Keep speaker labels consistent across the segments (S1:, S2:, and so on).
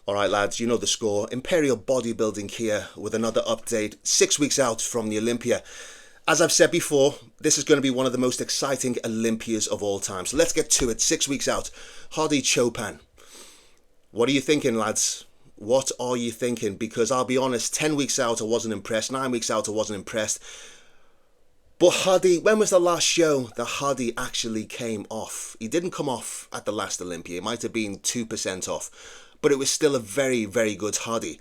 S1: All right, lads, you know the score. Imperial Bodybuilding here with another update 6 weeks out from the Olympia. As I've said before, this is going to be one of the most exciting Olympias of all time. So let's get to it. 6 weeks out. Hadi Choopan. What are you thinking, lads? What are you thinking? Because I'll be honest, 10 weeks out I wasn't impressed. 9 weeks out I wasn't impressed. But Hadi, when was the last show that Hadi actually came off? He didn't come off at the last Olympia. It might have been 2% off. But it was still a very, very good Hadi.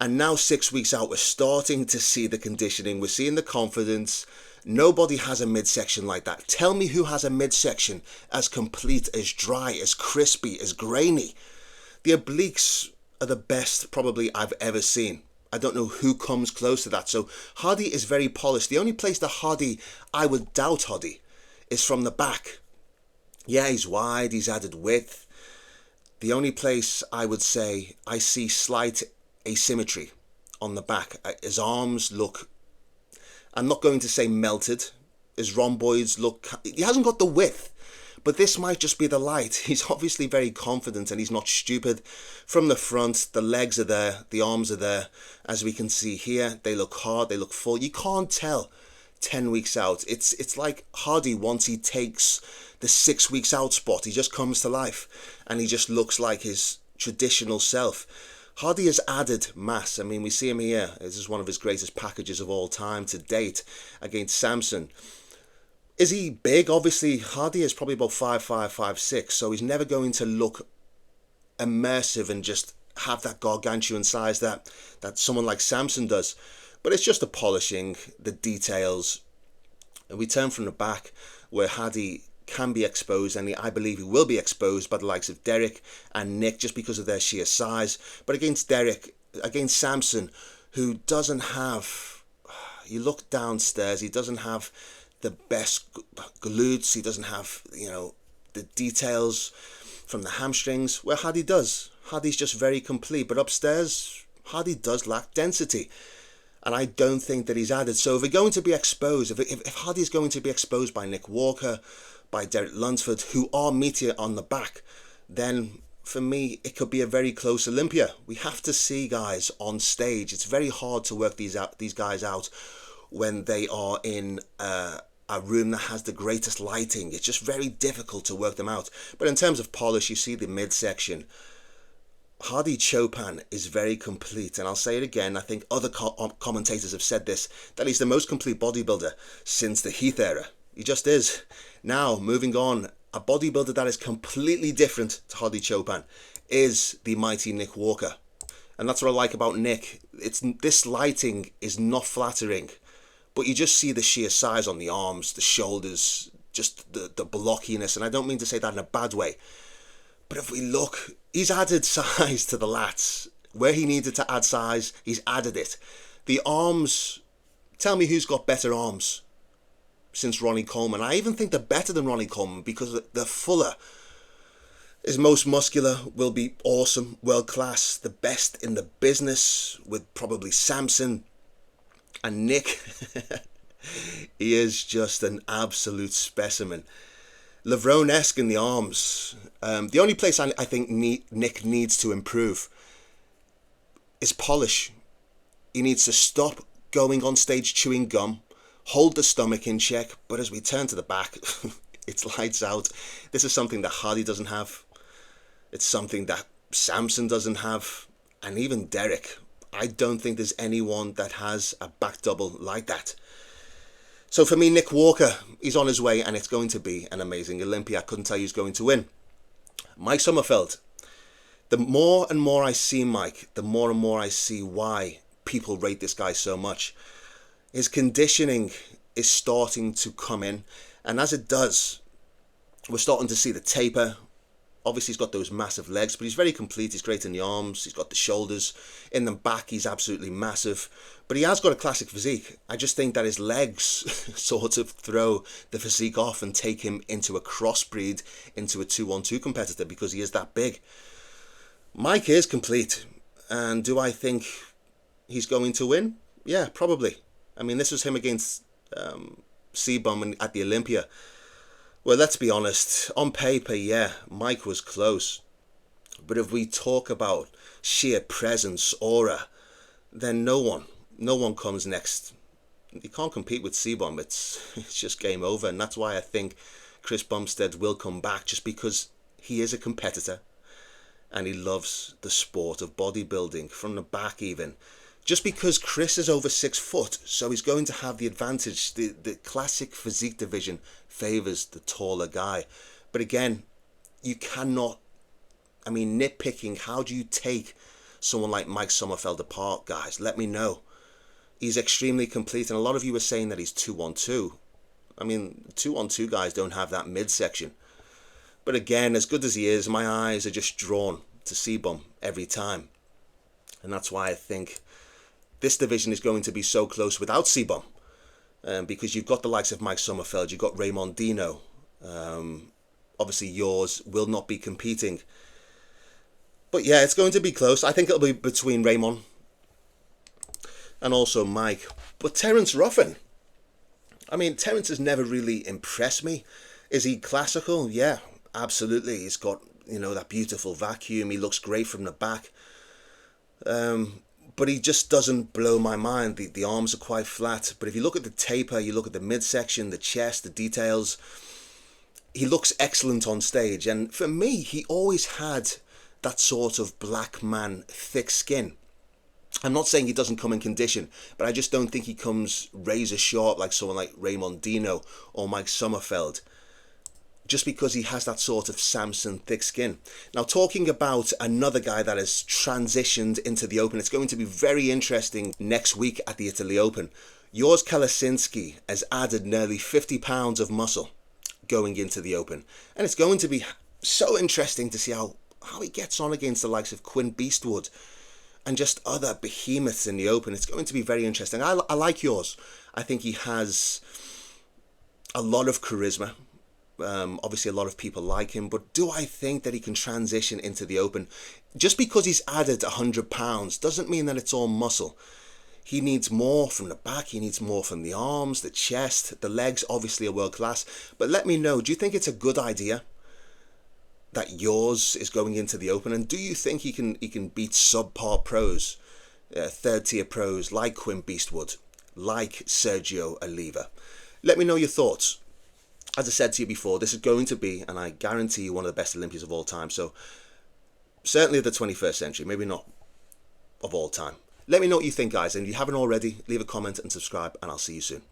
S1: And now 6 weeks out, we're starting to see the conditioning. We're seeing the confidence. Nobody has a midsection like that. Tell me who has a midsection as complete, as dry, as crispy, as grainy. The obliques are the best probably I've ever seen. I don't know who comes close to that. So Hadi is very polished. The only place that Hadi, I would doubt Hadi, is from the back. Yeah, he's wide, he's added width. The only place I would say I see slight asymmetry on the back. His arms look, I'm not going to say melted. His rhomboids look, he hasn't got the width. But this might just be the light. He's obviously very confident and he's not stupid. From the front, the legs are there, the arms are there. As we can see here, they look hard, they look full. You can't tell 10 weeks out. It's like Hadi, once he takes the 6 weeks out spot, he just comes to life and he just looks like his traditional self. Hadi has added mass. I mean, we see him here. This is one of his greatest packages of all time to date against Samson. Is he big? Obviously, Hadi is probably about 5'5", 5'6", so he's never going to look immersive and just have that gargantuan size that someone like Samson does. But it's just the polishing, the details. And we turn from the back where Hadi can be exposed, and I believe he will be exposed by the likes of Derek and Nick just because of their sheer size. But against Samson, who doesn't have, you look downstairs, he doesn't have the best glutes, he doesn't have, the details from the hamstrings, where Hadi does. Hadi's just very complete, but upstairs, Hadi does lack density. And I don't think that he's added. So if we're going to be exposed, if Hadi's going to be exposed by Nick Walker, by Derek Lunsford, who are meatier on the back, then for me, it could be a very close Olympia. We have to see guys on stage. It's very hard to work these guys out when they are in a room that has the greatest lighting. It's just very difficult to work them out. But in terms of polish, you see the midsection. Hadi Choopan is very complete, and I'll say it again, I think other commentators have said this, that he's the most complete bodybuilder since the Heath era. He just is. Now, moving on, a bodybuilder that is completely different to Hadi Choopan is the mighty Nick Walker. And that's what I like about Nick. This lighting is not flattering, but you just see the sheer size on the arms, the shoulders, just the blockiness, and I don't mean to say that in a bad way. But if we look, he's added size to the lats. Where he needed to add size, he's added it. The arms, tell me who's got better arms since Ronnie Coleman. I even think they're better than Ronnie Coleman because they're fuller. His most muscular will be awesome, world class, the best in the business with probably Samson. And Nick, he is just an absolute specimen. Levrone-esque in the arms. The only place I think Nick needs to improve is polish. He needs to stop going on stage chewing gum, hold the stomach in check, but as we turn to the back, it's lights out. This is something that Hadi doesn't have. It's something that Samson doesn't have. And even Derek. I don't think there's anyone that has a back double like that. So for me, Nick Walker, he's on his way, and it's going to be an amazing Olympia. I couldn't tell you who's going to win. Mike Sommerfeld. The more and more I see Mike, the more and more I see why people rate this guy so much. His conditioning is starting to come in, and as it does, we're starting to see the taper. Obviously, he's got those massive legs, but he's very complete. He's great in the arms. He's got the shoulders. In the back, he's absolutely massive. But he has got a classic physique. I just think that his legs sort of throw the physique off and take him into a crossbreed, into a 2-1-2 competitor because he is that big. Mike is complete. And do I think he's going to win? Yeah, probably. I mean, this was him against C-Bum at the Olympia. Well, let's be honest. On paper, yeah, Mike was close. But if we talk about sheer presence, aura, then no one comes next. You can't compete with C-Bomb. It's just game over. And that's why I think Chris Bumstead will come back, just because he is a competitor and he loves the sport of bodybuilding from the back even. Just because Chris is over 6 foot, so he's going to have the advantage. The classic physique division favours the taller guy. But again, you cannot, nitpicking, how do you take someone like Mike Sommerfeld apart, guys? Let me know. He's extremely complete, and a lot of you are saying that he's 2-on-2. 2-on-2 guys don't have that midsection. But again, as good as he is, my eyes are just drawn to C-Bomb every time. And that's why I think this division is going to be so close without C-Bomb. Because you've got the likes of Mike Sommerfeld, you've got Raymond Dino. Obviously yours will not be competing. But yeah, it's going to be close. I think it'll be between Raymond and also Mike. But Terence Ruffin, Terence has never really impressed me. Is he classical? Yeah, absolutely. He's got, that beautiful vacuum. He looks great from the back. But he just doesn't blow my mind. The arms are quite flat. But if you look at the taper, you look at the midsection, the chest, the details, he looks excellent on stage. And for me, he always had that sort of black man, thick skin. I'm not saying he doesn't come in condition, but I just don't think he comes razor sharp like someone like Raymond Dino or Mike Sommerfeld, just because he has that sort of Samson thick skin. Now, talking about another guy that has transitioned into the Open, it's going to be very interesting next week at the Italy Open. Urs Kalecinski has added nearly 50 pounds of muscle going into the Open, and it's going to be so interesting to see how he gets on against the likes of Quinn Beastwood and just other behemoths in the Open. It's going to be very interesting. I like Urs. I think he has a lot of charisma. Obviously a lot of people like him, but do I think that he can transition into the Open? Just because he's added 100 pounds doesn't mean that it's all muscle. He needs more from the back, he needs more from the arms, the chest, the legs obviously are world class. But let me know, do you think it's a good idea that Urs is going into the Open? And do you think he can beat subpar pros, third tier pros like Quinn Beastwood, like Sergio Oliva? Let me know your thoughts. As I said to you before, this is going to be, and I guarantee you, one of the best Olympias of all time. So certainly of the 21st century, maybe not of all time. Let me know what you think, guys, and if you haven't already, leave a comment and subscribe, and I'll see you soon.